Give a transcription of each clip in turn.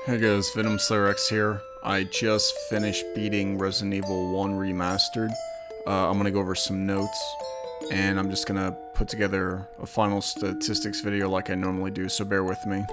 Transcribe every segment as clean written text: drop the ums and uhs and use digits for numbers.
Hey guys, Venom/X here. I just finished beating Resident Evil 1 Remastered. I'm gonna go over some notes, and I'm just gonna put together a final statistics video like I normally do, so bear with me.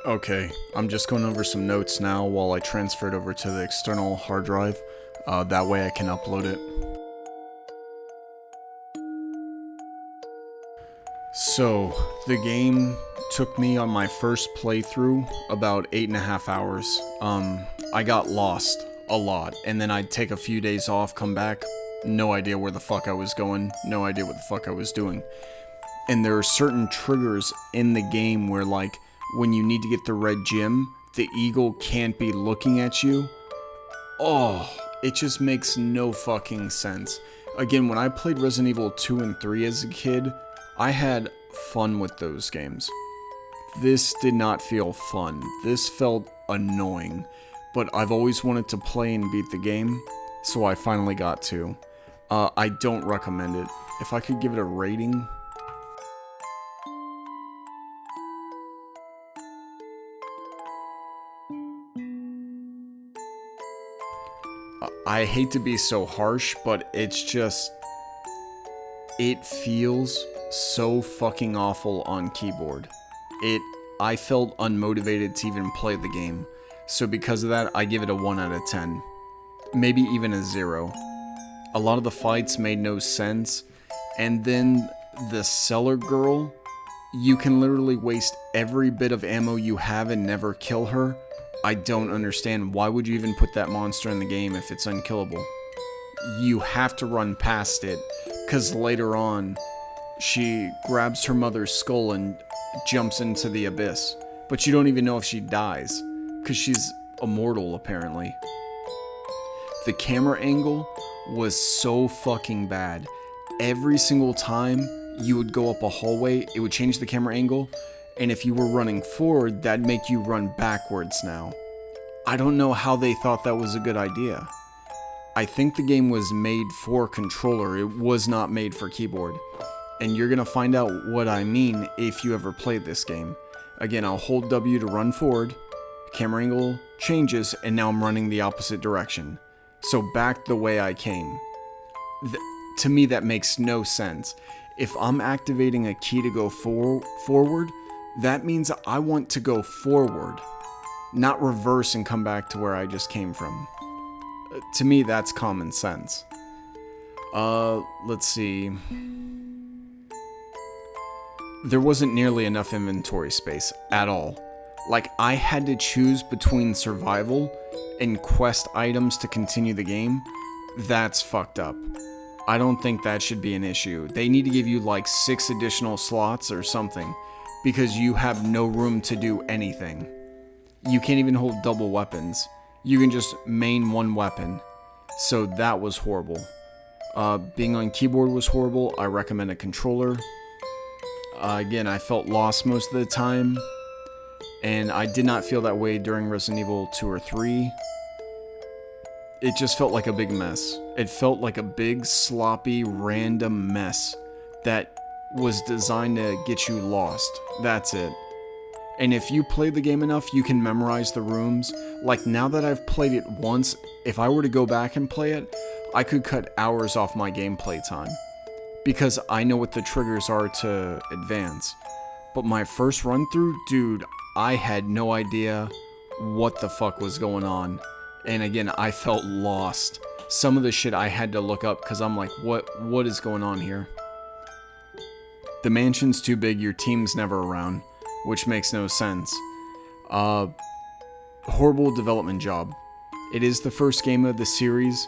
Okay, I'm just going over some notes now while I transfer it over to the external hard drive. That way I can upload it. So, the game took me on my first playthrough about 8.5 hours. I got lost a lot, and then I'd take a few days off, come back, no idea where the fuck I was going, no idea what the fuck I was doing. And there are certain triggers in the game where, like, when you need to get the red gem, the eagle can't be looking at you. Oh, it just makes no fucking sense. Again, when I played Resident Evil 2 and 3 as a kid, I had fun with those games. This did not feel fun. This felt annoying. But I've always wanted to play and beat the game, so I finally got to. I don't recommend it. If I could give it a rating... I hate to be so harsh, but it's just... It feels so fucking awful on keyboard. I felt unmotivated to even play the game. So because of that, I give it a 1 out of 10. Maybe even a 0. A lot of the fights made no sense. And then the cellar girl, you can literally waste every bit of ammo you have and never kill her. I don't understand. Why would you even put that monster in the game if it's unkillable? You have to run past it, because later on, she grabs her mother's skull and jumps into the abyss. But you don't even know if she dies, because she's immortal, apparently. The camera angle was so fucking bad. Every single time you would go up a hallway, it would change the camera angle, and if you were running forward, that'd make you run backwards now. I don't know how they thought that was a good idea. I think the game was made for controller, it was not made for keyboard. And you're gonna find out what I mean if you ever played this game. Again, I'll hold W to run forward, camera angle changes, and now I'm running the opposite direction. So back the way I came. To me, that makes no sense. If I'm activating a key to go forward, that means I want to go forward, not reverse and come back to where I just came from. To me, that's common sense. Let's see. There wasn't nearly enough inventory space at all. Like, I had to choose between survival and quest items to continue the game. That's fucked up. I don't think that should be an issue. They need to give you like 6 additional slots or something, because you have no room to do anything. You can't even hold double weapons. You can just main one weapon. So that was horrible. Being on keyboard was horrible. I recommend a controller. Again, I felt lost most of the time, and I did not feel that way during Resident Evil 2 or 3. It just felt like a big mess. It felt like a big, sloppy, random mess that was designed to get you lost. That's it. And if you play the game enough, you can memorize the rooms. Like, now that I've played it once, if I were to go back and play it, I could cut hours off my gameplay time, because I know what the triggers are to advance. But my first run through, dude, I had no idea what the fuck was going on. And again, I felt lost. Some of the shit I had to look up, because I'm like, what is going on here? The mansion's too big, your team's never around, which makes no sense. Horrible development job. It is the first game of the series.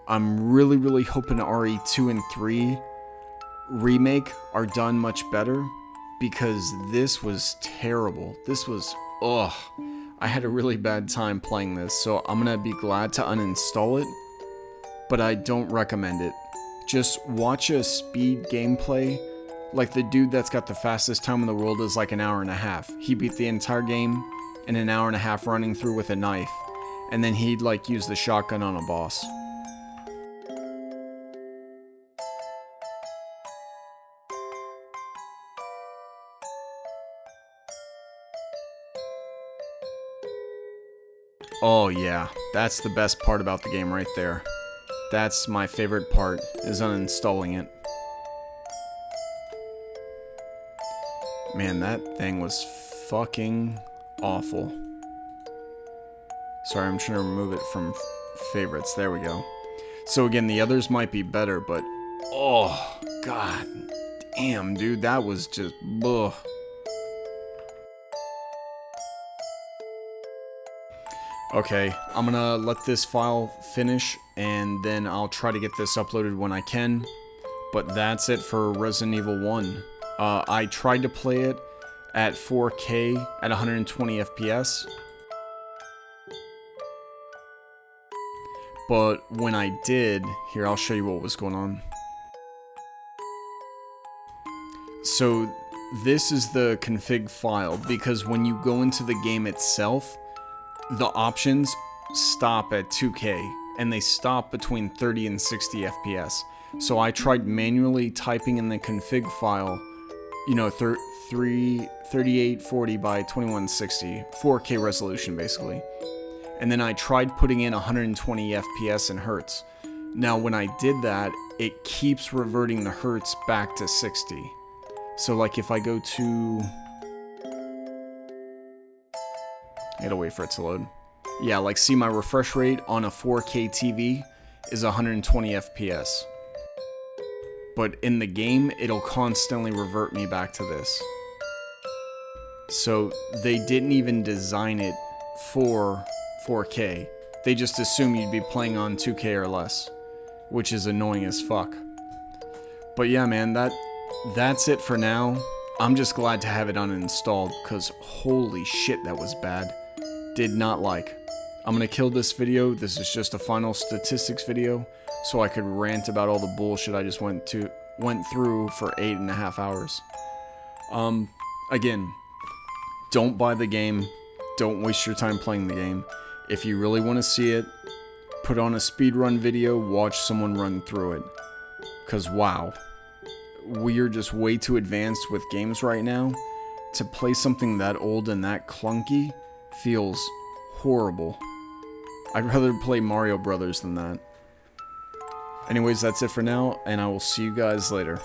I'm really hoping RE2 and 3 remake are done much better, because this was terrible. This was, ugh. I had a really bad time playing this, so I'm gonna be glad to uninstall it, but I don't recommend it. Just watch a speed gameplay. Like, the dude that's got the fastest time in the world is like 1.5 hours. He beat the entire game in 1.5 hours running through with a knife, and then he'd like use the shotgun on a boss. Oh yeah, that's the best part about the game right there. That's my favorite part, is uninstalling it. Man, that thing was fucking awful. Sorry, I'm trying to remove it from favorites. There we go. So again, the others might be better, but oh god, Damn, dude, that was just... ugh. Okay, I'm gonna let this file finish, and then I'll try to get this uploaded when I can. But that's it for Resident Evil 1. I tried to play it at 4K at 120 FPS. But when I did, here, I'll show you what was going on. So this is the config file, because when you go into the game itself, the options stop at 2K, and they stop between 30 and 60 FPS. So I tried manually typing in the config file, you know, 3840 by 2160, 4K resolution basically. And then I tried putting in 120 FPS in hertz. Now when I did that, it keeps reverting the hertz back to 60. So like if I go to... I gotta wait for it to load. Yeah, like see my refresh rate on a 4K TV is 120 FPS. But in the game, it'll constantly revert me back to this. So they didn't even design it for 4K. They just assume you'd be playing on 2K or less, which is annoying as fuck. But yeah, man, that's it for now. I'm just glad to have it uninstalled, because holy shit, that was bad. Did not like. I'm gonna kill this video. This is just a final statistics video, so I could rant about all the bullshit I just went through for 8.5 hours. Again, don't buy the game. Don't waste your time playing the game. If you really want to see it, put on a speedrun video, watch someone run through it. Because wow, we are just way too advanced with games right now. To play something that old and that clunky feels horrible. I'd rather play Mario Brothers than that. Anyways, that's it for now, and I will see you guys later.